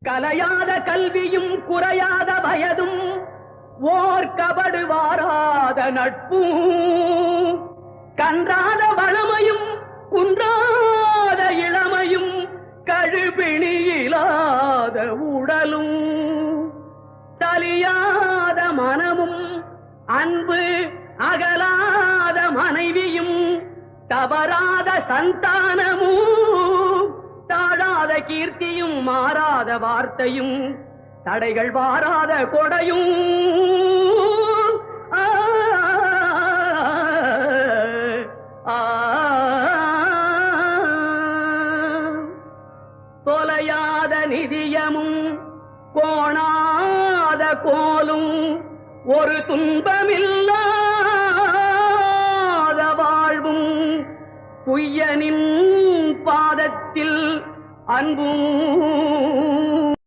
கலையாத கல்வியும் குறையாத வயதும் ஓர் கபடு வாராத நட்பும் கன்றாத வளமையும் குன்றாத இளமையும் கழுபிணியிலாத உடலும் தலியாத மனமும் அன்பு அகலாத மனைவியும் தவறாத சந்தானமும் தாழாத கீர்த்தியும் மாறாத வார்த்தையும் தடைகள் வாராத கொடையும் தொலையாத நிதியமும் கோணாத கோலும் ஒரு துன்பமில்லாத வாழ்வும் குய்யனின் பாதத்தில் அன்பும்